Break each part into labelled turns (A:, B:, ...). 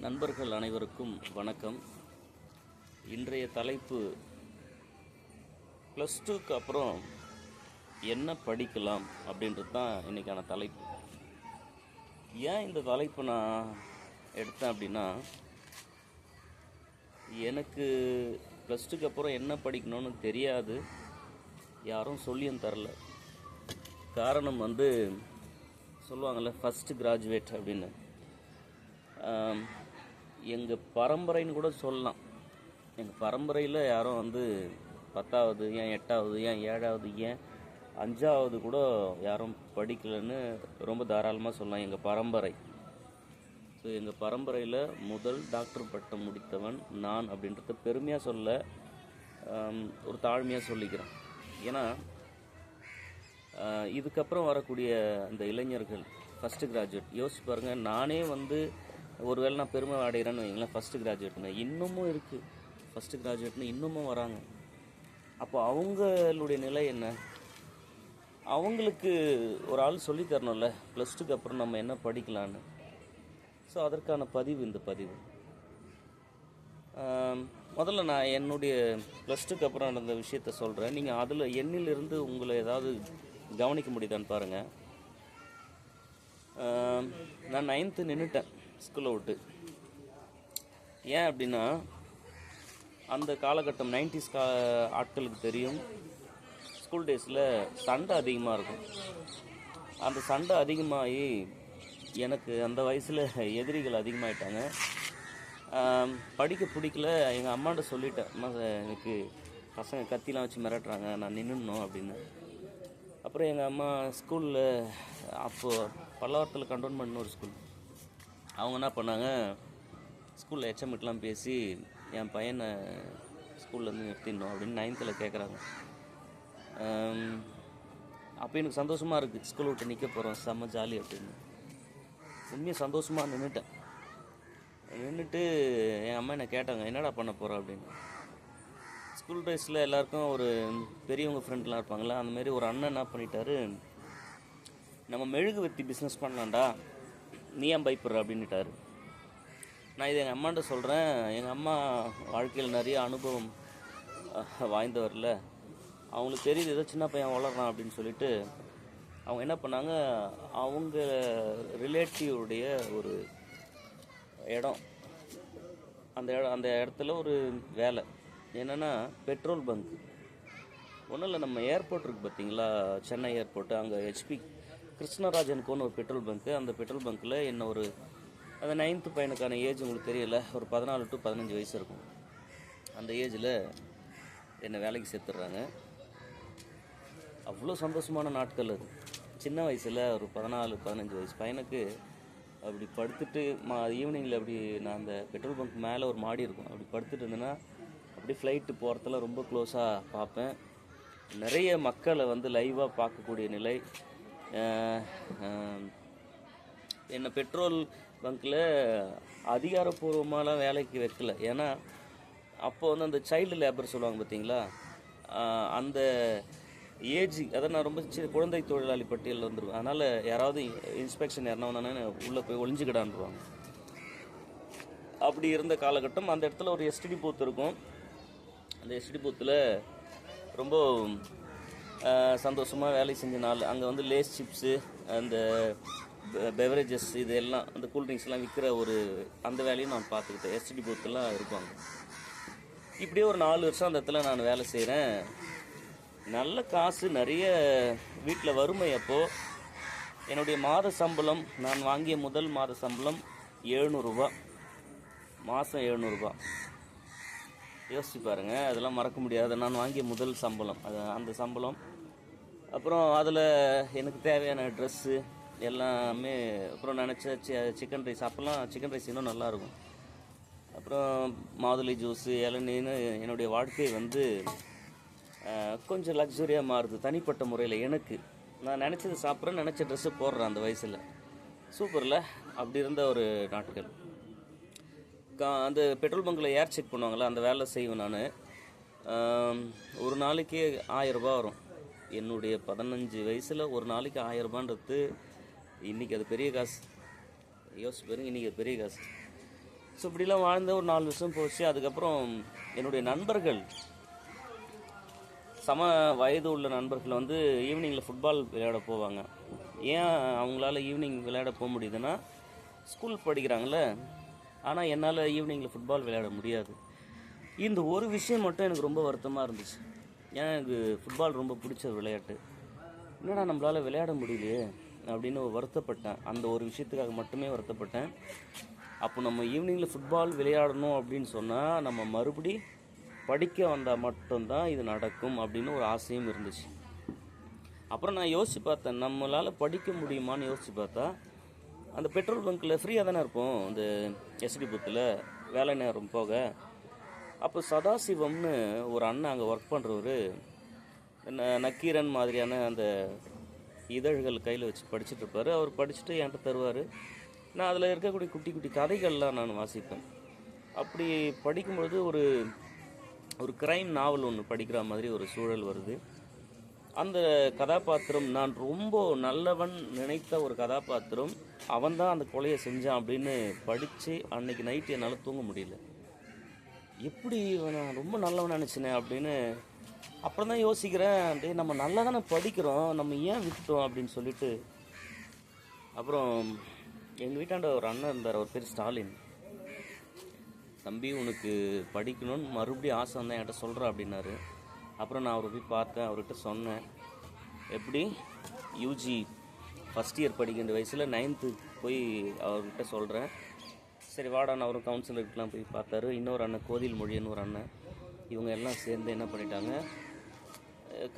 A: நண்பர்கள் அனைவருக்கும் வணக்கம். இன்றைய தலைப்பு ப்ளஸ் டூக்கு அப்புறம் என்ன படிக்கலாம் அப்படின்றது தான் இன்றைக்கான தலைப்பு. ஏன் இந்த தலைப்பு நான் எடுத்தேன் அப்படின்னா, எனக்கு ப்ளஸ் டூக்கு அப்புறம் என்ன படிக்கணும்னு தெரியாது, யாரும் சொல்லியும் தரல. காரணம் சொல்லுவாங்கள்ல ஃபஸ்ட்டு கிராஜுவேட் அப்படின்னு. எங்கள் பரம்பரைன்னு கூட சொல்லலாம். எங்கள் பரம்பரையில் யாரும் 10வது, ஏன் 8வது, ஏன் 7வது, ஏன் 5வது கூட யாரும் படிக்கலைன்னு ரொம்ப தாராளமாக சொல்லலாம். எங்கள் பரம்பரை. ஸோ எங்கள் பரம்பரையில் முதல் டாக்டர் பட்டம் முடித்தவன் நான் அப்படின்றத பெருமையாக சொல்ல, ஒரு தாழ்மையாக சொல்லிக்கிறேன். ஏன்னா இதுக்கப்புறம் வரக்கூடிய அந்த இளைஞர்கள் ஃபஸ்ட்டு கிராஜுவேட் யோசிச்சு பாருங்கள். நானே ஒருவேளை நான் பெருமை அடைகிறேன்னு வைங்களேன், ஃபஸ்ட்டு கிராஜுவேட்னு இன்னமும் இருக்குது. ஃபஸ்ட்டு கிராஜுவேட்னு இன்னமும் வராங்க. அப்போ அவங்களுடைய நிலை என்ன? அவங்களுக்கு ஒரு ஆள் சொல்லி தரணும்ல, ப்ளஸ் டூக்கு அப்புறம் நம்ம என்ன படிக்கலான்னு. ஸோ அதற்கான பதிவு இந்த பதிவு. முதல்ல நான் என்னுடைய ப்ளஸ் டூக்கு அப்புறம் நடந்த விஷயத்த சொல்கிறேன். நீங்கள் அதில் எண்ணிலிருந்து உங்களை ஏதாவது கவனிக்க முடியுதான்னு பாருங்கள். நான் 9th நின்றுட்டேன் ஸ்கூலை விட்டு. ஏன் அப்படின்னா, அந்த காலகட்டம் 90s ஆட்களுக்கு தெரியும், ஸ்கூல் டேஸில் சண்டை அதிகமாக இருக்கும். அந்த சண்டை அதிகமாகி எனக்கு அந்த வயசில் எதிரிகள் அதிகமாகிட்டாங்க. படிக்க பிடிக்கல. எங்கள் அம்மாட்ட சொல்லிட்டேன், அம்மா எனக்கு பசங்க கத்திலாம் வச்சு மிரட்டுறாங்க, நான் நின்றுடணும் அப்படின்னு. அப்புறம் எங்கள் அம்மா ஸ்கூலில், அப்போது பல்லாவரத்தில் கண்டோன்மெண்ட்னு ஒரு ஸ்கூல், அவங்க என்ன பண்ணாங்க, ஸ்கூலில் எச்எம்கிட்டலாம் பேசி என் பையனை ஸ்கூல்லேருந்து நிறுத்திடணும் அப்படின்னு 9th கேட்குறாங்க. அப்போ எனக்கு சந்தோஷமாக இருக்குது, ஸ்கூல் விட்டு நிற்க போகிறோம், செம்ம ஜாலி அப்படின்னு. உண்மையாக சந்தோஷமாக நின்றுட்டு என் அம்மா என்னை கேட்டாங்க, என்னடா பண்ண போகிறோம் அப்படின்னு. ஸ்கூல் டேஸில் எல்லாருக்கும் ஒரு பெரியவங்க ஃப்ரெண்ட்லாம் இருப்பாங்களா, அந்தமாரி ஒரு அண்ணன் என்ன பண்ணிட்டாரு, நம்ம மெழுகுவர்த்தி பிஸ்னஸ் பண்ணலாம்டா, நீ ஏன் பயப்படுற அப்படின்னுட்டாரு. நான் இதை எங்கள் அம்மாண்ட சொல்கிறேன். எங்கள் அம்மா வாழ்க்கையில் நிறைய அனுபவம் வாய்ந்தவரில், அவங்களுக்கு தெரியுது ஏதோ சின்ன பையன் வளர்றான் அப்படின்னு சொல்லிட்டு அவங்க என்ன பண்ணாங்க, அவங்க ரிலேட்டிவுடைய ஒரு இடம், அந்த இடத்துல ஒரு வேலை என்னென்னா பெட்ரோல் பங்க். ஒன்றும் இல்லை, நம்ம ஏர்போர்ட் இருக்குது பார்த்தீங்களா, சென்னை ஏர்போர்ட்டு, அங்கே ஹெச்பி கிருஷ்ணராஜனுக்கு ஒரு பெட்ரோல் பங்க்கு. அந்த பெட்ரோல் பங்க்கில் என்ன ஒரு அந்த 9th பையனுக்கான ஏஜ் உங்களுக்கு தெரியல, ஒரு 14 to 15 வயசு இருக்கும். அந்த ஏஜில் என்னை வேலைக்கு சேர்த்துடுறாங்க. அவ்வளோ சந்தோஷமான நாட்கள் அது. சின்ன வயசில் ஒரு 14-15 வயசு பையனுக்கு அப்படி படுத்துட்டு ஈவினிங்கில் அப்படி நான் அந்த பெட்ரோல் பங்க் மேலே ஒரு மாடி இருக்கும், அப்படி படுத்துட்டு இருந்தேன்னா அப்படி ஃப்ளைட்டு போகிறதுல ரொம்ப க்ளோஸாக பார்ப்பேன். நிறைய மக்களை லைவாக பார்க்கக்கூடிய நிலை. என்னை பெட்ரோல் பங்க்கில் அதிகாரப்பூர்வமாலாம் வேலைக்கு வைக்கல. ஏன்னா அப்போ அந்த சைல்டு லேபர் சொல்லுவாங்க பார்த்தீங்களா, அந்த ஏஜ், அதை நான் ரொம்ப குழந்தை தொழிலாளி பட்டியலில் வந்துடுவேன். அதனால் யாராவது இன்ஸ்பெக்ஷன் யாருன்னா வந்தானே உள்ளே போய் ஒளிஞ்சிக்கிடான்ருவாங்க. அப்படி இருந்த காலகட்டம். அந்த இடத்துல ஒரு எஸ்டிடி பூத் இருக்கும். அந்த எஸ்டிடி பூத்தில் ரொம்ப சந்தோஷமாக வேலை செஞ்ச நாள். அங்கே லேஸ் சிப்ஸு, அந்த பெவரேஜஸ், இது எல்லாம் அந்த கூல்ட்ரிங்க்ஸ்லாம் விற்கிற அந்த வேலையும் நான் பார்த்துக்கிட்டேன். எஸ்டிடி பூத்தெல்லாம் இருப்பாங்க. இப்படியே ஒரு 4 வருஷம் அந்த இடத்துல நான் வேலை செய்கிறேன். நல்ல காசு, நிறைய வீட்டில் வறுமை. அப்போது என்னுடைய மாத சம்பளம், நான் வாங்கிய முதல் மாத சம்பளம் 700 ரூபா, மாதம் 700 ரூபா. யோசிச்சு பாருங்கள், அதெல்லாம் மறக்க முடியாது. நான் வாங்கிய முதல் சம்பளம், அந்த சம்பளம். அப்புறம் அதில் எனக்கு தேவையான ட்ரெஸ்ஸு எல்லாமே. அப்புறம் நினச்ச சிக்கன் ரைஸ், அப்போல்லாம் சிக்கன் ரைஸ் இன்னும் நல்லாயிருக்கும். அப்புறம் மாதுளை ஜூஸு, இளநீன்னு என்னுடைய வாழ்க்கை கொஞ்சம் லக்ஸுரியாக மாறுது தனிப்பட்ட முறையில். எனக்கு நான் நினச்சது சாப்பிட்றேன், நினச்ச ட்ரெஸ்ஸு போடுறேன் அந்த வயசில். சூப்பரில் அப்படி இருந்த ஒரு நாட்கள். அந்த பெட்ரோல் பங்கில் ஏர் செக் பண்ணுவாங்களே, அந்த வேலை செய்வேன் நான். ஒரு நாளைக்கு 1000 ரூபா வரும். என்னுடைய 15 வயசில் ஒரு நாளைக்கு 1000 ரூபான்றது இன்றைக்கி அது பெரிய காசு. யோசிச்சு பாருங்க, இன்றைக்கி அது பெரிய காசு. ஸோ இப்படிலாம் வாழ்ந்த ஒரு 4 வருஷம் போச்சு. அதுக்கப்புறம் என்னுடைய நண்பர்கள், சம வயது உள்ள நண்பர்கள் வந்து ஈவினிங்கில் ஃபுட்பால் விளையாட போவாங்க. ஏன் அவங்களால ஈவினிங் விளையாட போக முடியுதுன்னா, ஸ்கூல் படிக்கிறாங்களே. ஆனால் என்னால் ஈவினிங்கில் ஃபுட்பால் விளையாட முடியாது. இந்த ஒரு விஷயம் மட்டும் எனக்கு ரொம்ப வருத்தமாக இருந்துச்சு. ஏன்னா எனக்கு ஃபுட்பால் ரொம்ப பிடிச்ச விளையாட்டு. என்னடா நம்மளால் விளையாட முடியலையே அப்படின்னு வருத்தப்பட்டேன். அந்த ஒரு விஷயத்துக்காக மட்டுமே வருத்தப்பட்டேன். அப்போ நம்ம ஈவினிங்கில் ஃபுட்பால் விளையாடணும் அப்படின்னு சொன்னால் நம்ம மறுபடி படிக்க வந்தால் மட்டும்தான் இது நடக்கும் அப்படின்னு ஒரு ஆசையும் இருந்துச்சு. அப்புறம் நான் யோசித்து பார்த்தேன், நம்மளால் படிக்க முடியுமான்னு யோசித்து பார்த்தா, அந்த பெட்ரோல் பங்க்கில் ஃப்ரீயாக தானே இருப்போம், அந்த எஸ்டி பூத்தில் வேலை நேரம் போக. அப்போ சதாசிவம்னு ஒரு அண்ணன் அங்கே ஒர்க் பண்ணுறவர், நக்கீரன் மாதிரியான அந்த இதழ்கள் கையில் வச்சு படிச்சுட்ருப்பார். அவர் படிச்சுட்டு என்கிட்ட தருவார். நான் அதில் இருக்கக்கூடிய குட்டி குட்டி கதைகள்லாம் நான் வாசிப்பேன். அப்படி படிக்கும்பொழுது ஒரு க்ரைம் நாவல் ஒன்று படிக்கிற மாதிரி ஒரு சூழல் வருது. அந்த கதாபாத்திரம், நான் ரொம்ப நல்லவன் நினைத்த ஒரு கதாபாத்திரம், அவன்தான் அந்த கொலையை செஞ்சான் அப்படின்னு படித்து அன்னைக்கு நைட்டு என்னால் தூங்க முடியல. எப்படி நான் ரொம்ப நல்லவன் நினச்சினேன் அப்படின்னு. அப்புறம் தான் யோசிக்கிறேன், டே நம்ம நல்லா தானே படிக்கிறோம், நம்ம ஏன் விட்டோம் அப்படின்னு சொல்லிட்டு. அப்புறம் எங்கள் வீட்டாண்ட ஒரு அண்ணன் இருந்தார், அவர் பேர் ஸ்டாலின். தம்பி உனக்கு படிக்கணும்னு மறுபடியும் ஆசை வந்தேன், என்கிட்ட சொல்கிறேன் அப்படின்னாரு. அப்புறம் நான் அவரை போய் பார்த்தேன், அவர்கிட்ட சொன்னேன், எப்படி யூஜி ஃபஸ்ட் இயர் படிக்கின்ற வயசில் 9th போய் அவர்கிட்ட சொல்கிறேன். சரி வாடான்னு அவரும் கவுன்சிலருக்கெலாம் போய் பார்த்தாரு. இன்னொரு அண்ணன் கோதில் மொழின்னு ஒரு அண்ணன், இவங்க எல்லாம் சேர்ந்து என்ன பண்ணிட்டாங்க,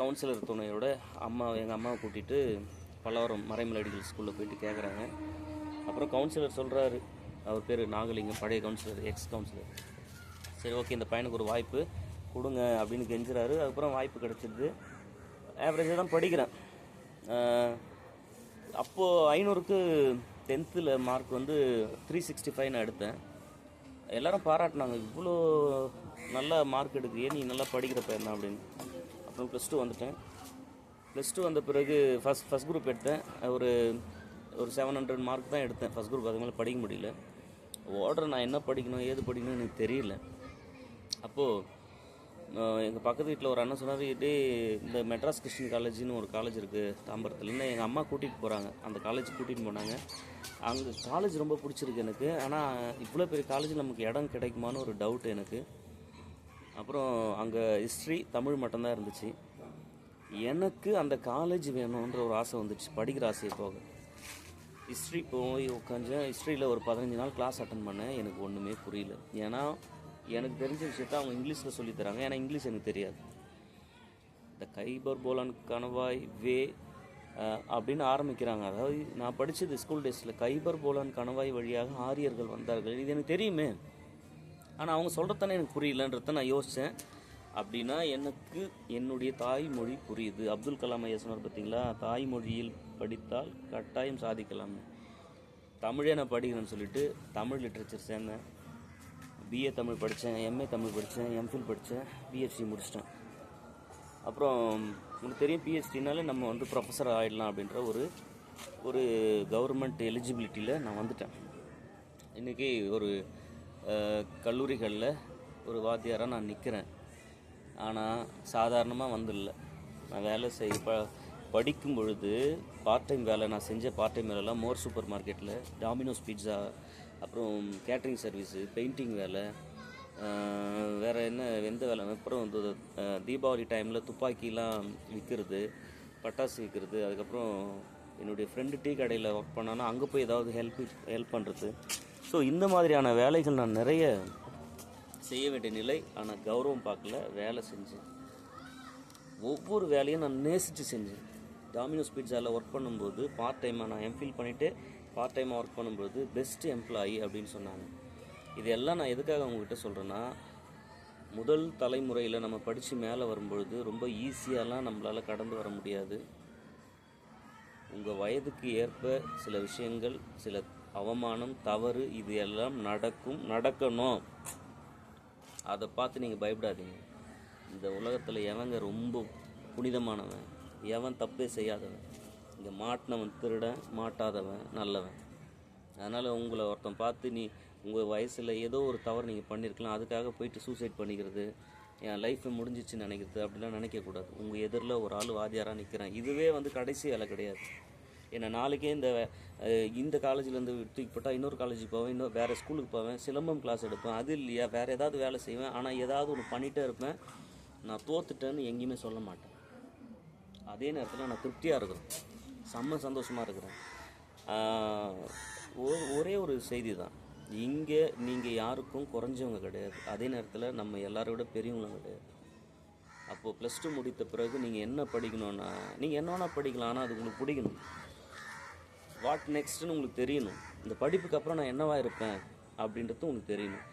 A: கவுன்சிலர் துணையோட எங்கள் அம்மாவை கூட்டிகிட்டு பல்லவரம் மறைமலடிகள் ஸ்கூலில் போயிட்டு கேட்குறாங்க. அப்புறம் கவுன்சிலர் சொல்கிறாரு, அவர் பேர் நாகலிங்கம், பழைய கவுன்சிலர், எக்ஸ் கவுன்சிலர். சரி ஓகே, இந்த பையனுக்கு ஒரு வாய்ப்பு கொடுங்க அப்படின்னு கெஞ்சுறாரு. அதுக்கப்புறம் வாய்ப்பு கிடச்சிடுது. ஆவரேஜாக தான் படிக்கிறேன். அப்போது 500க்கு 10th மார்க் வந்து 365 நான் எடுத்தேன். எல்லோரும் பாராட்டினாங்க, இவ்வளோ நல்லா மார்க் எடுக்கிறியே, நீ நல்லா படிக்கிற பையன் தான் அப்படின்னு. அப்புறம் +2 வந்துட்டேன். +2 வந்த பிறகு ஃபஸ்ட் குரூப் எடுத்தேன். ஒரு 700 மார்க் தான் எடுத்தேன் ஃபஸ்ட் குரூப். அதுக்கு மேலே படிக்க முடியல. நான் என்ன படிக்கணும் ஏது படிக்கணும்னு எனக்கு தெரியல. அப்போது எங்கள் பக்கத்து வீட்டில் ஒரு அண்ணன் சொன்னார், இதே இந்த மெட்ராஸ் கிறிஸ்டின் காலேஜ்னு ஒரு காலேஜ் இருக்குது தாம்பரத்தில். இன்னும் எங்கள் அம்மா கூட்டிகிட்டு போகிறாங்க, அந்த காலேஜ் கூட்டிகிட்டு போனாங்க. அங்கே காலேஜ் ரொம்ப பிடிச்சிருக்கு எனக்கு. ஆனால் இவ்வளோ பெரிய காலேஜில் நமக்கு இடம் கிடைக்குமான்னு ஒரு டவுட் எனக்கு. அப்புறம் அங்கே ஹிஸ்ட்ரி தமிழ் மட்டும்தான் இருந்துச்சு. எனக்கு அந்த காலேஜ் வேணுன்ற ஒரு ஆசை வந்துடுச்சு, படிக்கிற ஆசையை போக. ஹிஸ்ட்ரி போய் உட்காந்தேன். ஹிஸ்ட்ரியில் ஒரு 15 நாள் கிளாஸ் அட்டன் பண்ணேன். எனக்கு ஒன்றுமே புரியல. ஏன்னா எனக்கு தெரிஞ்ச விஷயத்த அவங்க இங்கிலீஷில் சொல்லித்தராங்க, ஏன்னா இங்கிலீஷ் எனக்கு தெரியாது. இந்த கைபர் போலான் கணவாய் வே அப்படின்னு ஆரம்பிக்கிறாங்க. அதாவது நான் படித்தது ஸ்கூல் டேஸில் கைபர் போலான் கணவாய் வழியாக ஆரியர்கள் வந்தார்கள், இது எனக்கு தெரியுமே. ஆனால் அவங்க சொல்கிறதானே எனக்கு புரியலன்றத நான் யோசித்தேன். அப்படின்னா எனக்கு என்னுடைய தாய்மொழி புரியுது. அப்துல் கலாம் ஐயா சொன்னார் பார்த்தீங்களா, தாய்மொழியில் படித்தால் கட்டாயம் சாதிக்கலாம்னு. தமிழே நான் படிக்கிறேன்னு சொல்லிட்டு தமிழ் லிட்ரேச்சர் சேர்ந்தேன். பிஏ தமிழ் படித்தேன், எம்ஏ தமிழ் படித்தேன், எம்ஃபில் படித்தேன், பிஹெச்டி முடிச்சிட்டேன். அப்புறம் உங்களுக்கு தெரியும், பிஹெச்டினாலே நம்ம வந்து ப்ரொஃபஸர் ஆகிடலாம் அப்படின்ற ஒரு கவர்மெண்ட் எலிஜிபிலிட்டியில் நான் வந்துட்டேன். இன்றைக்கி ஒரு கல்லூரிகளில் ஒரு வாத்தியாராக நான் நிற்கிறேன். ஆனால் சாதாரணமாக வந்துடல. நான் வேலை படிக்கும் பொழுது பார்ட் டைம் வேலை, நான் செஞ்ச பார்ட் டைம் வேலைலாம் மோர் சூப்பர் மார்க்கெட்டில், டாமினோஸ் பீட்சா, அப்புறம் கேட்ரிங் சர்வீஸு, பெயிண்டிங் வேலை, வேறு எந்த வேலை, அப்புறம் வந்து தீபாவளி டைமில் துப்பாக்கிலாம் விற்கிறது, பட்டாசு விற்கிறது. அதுக்கப்புறம் என்னுடைய ஃப்ரெண்டு டீ கடையில் ஒர்க் பண்ணானா அங்கே போய் ஏதாவது ஹெல்ப் பண்ணுறது. ஸோ இந்த மாதிரியான வேலைகள் நான் நிறைய செய்ய வேண்டிய நிலை. ஆனால் கௌரவம் பார்க்கல, வேலை செஞ்சேன். ஒவ்வொரு வேலையும் நான் நேசித்து செஞ்சேன். டாமினோஸ் பீட்சாவில் ஒர்க் பண்ணும்போது பார்ட் டைமாக நான் எம்ஃபில் பண்ணிவிட்டு பார்ட் டைமாக ஒர்க் பண்ணும்போது பெஸ்ட் எம்ப்ளாயி அப்படின்னு சொன்னாங்க. இதெல்லாம் நான் எதுக்காக உங்ககிட்ட சொல்கிறேன்னா, முதல் தலைமுறையில் நம்ம படித்து மேலே வரும்பொழுது ரொம்ப ஈஸியாலாம் நம்மளால் கடந்து வர முடியாது. உங்கள் வயதுக்கு ஏற்ப சில விஷயங்கள், சில அவமானம், தவறு, இது எல்லாம் நடக்கணும். அதை பார்த்து நீங்கள் பயப்படாதீங்க. இந்த உலகத்தில் எவங்க ரொம்ப புனிதமானவன், எவன் தப்பே செய்யாதவன், இங்கே மாட்டினவன் திருடன், மாட்டாதவன் நல்லவன். அதனால் உங்களை ஒருத்தன் பார்த்து நீ உங்கள் வயசில் ஏதோ ஒரு தவறு நீங்கள் பண்ணியிருக்கலாம், அதுக்காக போயிட்டு சூசைட் பண்ணிக்கிறது, என் லைஃப்பை முடிஞ்சிச்சுன்னு நினைக்கிறது அப்படிலாம் நினைக்கக்கூடாது. உங்கள் எதிரில் ஒரு ஆள் வாத்தியாராக நிற்கிறேன், இதுவே வந்து கடைசி வேலை கிடையாது. ஏன்னா நாளைக்கே இந்த காலேஜிலேருந்து தூக்கி போட்டால் இன்னொரு காலேஜுக்கு போவேன், இன்னொரு வேறு ஸ்கூலுக்கு போவேன், சிலம்பம் கிளாஸ் எடுப்பேன், அது இல்லையா வேறு ஏதாவது வேலை செய்வேன். ஆனால் ஏதாவது ஒன்று பண்ணிகிட்டே இருப்பேன். நான் தோத்துட்டேன்னு எங்கேயுமே சொல்ல மாட்டேன். அதே நேரத்தில் நான் திருப்தியாக இருக்கிறேன், செம்ம சந்தோஷமாக இருக்கிறேன். ஒரே ஒரு செய்தி தான், இங்கே நீங்கள் யாருக்கும் குறைஞ்சவங்க கிடையாது, அதே நேரத்தில் நம்ம எல்லாரை விட பெரியவங்களும் கிடையாது. அப்போது +2 முடித்த பிறகு நீங்கள் என்ன படிக்கணும்னா நீங்கள் என்ன வேணால் படிக்கலாம், ஆனால் அது உங்களுக்கு பிடிக்கணும். வாட் நெக்ஸ்ட்டுன்னு உங்களுக்கு தெரியணும். இந்த படிப்புக்கு அப்புறம் நான் என்னவா இருப்பேன் அப்படின்றது உங்களுக்கு தெரியணும்.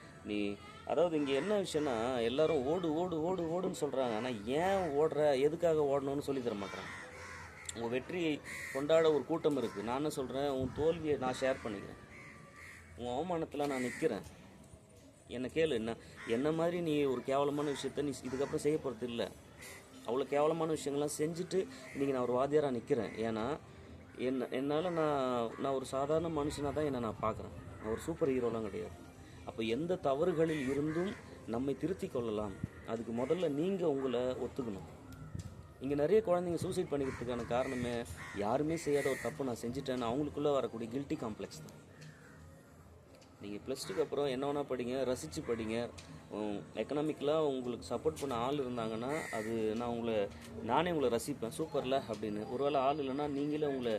A: அதாவது இங்கே என்ன விஷயம்னா, எல்லோரும் ஓடு ஓடு ஓடு ஓடுன்னு சொல்கிறாங்க, ஆனால் ஏன் ஓடுற, எதுக்காக ஓடணும்னு சொல்லி தர மாட்டேறாங்க. உங்கள் வெற்றியை கொண்டாட ஒரு கூட்டம் இருக்குது. நான் என்ன சொல்கிறேன், உன் தோல்வியை நான் ஷேர் பண்ணிக்கிறேன், உன் அவமானத்தில் நான் நிற்கிறேன். என்ன கேளு, என்ன மாதிரி நீ ஒரு கேவலமான விஷயத்த நீ இதுக்கப்புறம் செய்ய போகிறது இல்லை. அவ்வளோ கேவலமான விஷயங்கள்லாம் செஞ்சுட்டு இன்றைக்கி நான் ஒரு வாத்தியாராக நிற்கிறேன். ஏன்னா என்னால் நான் ஒரு சாதாரண மனுஷனாக தான் என்னை நான் பார்க்குறேன், நான் ஒரு சூப்பர் ஹீரோலாம் கிடையாது. அப்போ எந்த தவறுகளில் இருந்தும் நம்மை திருத்தி கொள்ளலாம். அதுக்கு முதல்ல நீங்கள் உங்களை ஒத்துக்கணும். இங்கே நிறைய குழந்தைங்க சூசைட் பண்ணிக்கிறதுக்கான காரணமே யாருமே செய்யாத ஒரு தப்பு நான் செஞ்சுட்டேன்னு அவங்களுக்குள்ளே வரக்கூடிய கில்ட்டி காம்ப்ளெக்ஸ் தான். நீங்கள் +2க்கு அப்புறம் என்ன வேணால் படிங்க, ரசித்து படிங்க. எக்கனாமிக்கலாக உங்களுக்கு சப்போர்ட் பண்ண ஆள் இருந்தாங்கன்னா அது நானே உங்களை ரசிப்பேன், சூப்பரில் அப்படின்னு. ஒருவேளை ஆள் இல்லைன்னா நீங்களே உங்களை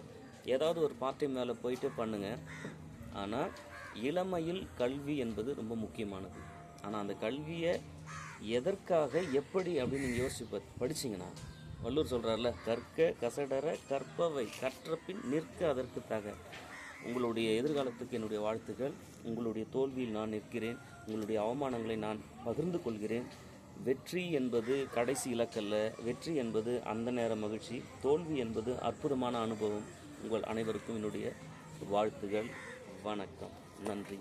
A: ஏதாவது ஒரு பார்ட் டைம் வேலை போயிட்டு பண்ணுங்கள். ஆனால் இளமையில் கல்வி என்பது ரொம்ப முக்கியமானது. ஆனால் அந்த கல்வியை எதற்காக எப்படி அப்படின்னு நீங்கள் யோசிச்சு படிச்சிங்கன்னா, வள்ளுவர் சொல்கிறார்ல, கற்க கசடர கற்பவை கற்றபின் நிற்க அதற்கு தக. உங்களுடைய எதிர்காலத்துக்கு என்னுடைய வாழ்த்துக்கள். உங்களுடைய தோல்வியில் நான் நிற்கிறேன், உங்களுடைய அவமானங்களை நான் பகிர்ந்து கொள்கிறேன். வெற்றி என்பது கடைசி இலக்கல்ல, வெற்றி என்பது அந்த நேர மகிழ்ச்சி, தோல்வி என்பது அற்புதமான அனுபவம். உங்கள் அனைவருக்கும் என்னுடைய வாழ்த்துக்கள். வணக்கம், நன்றி.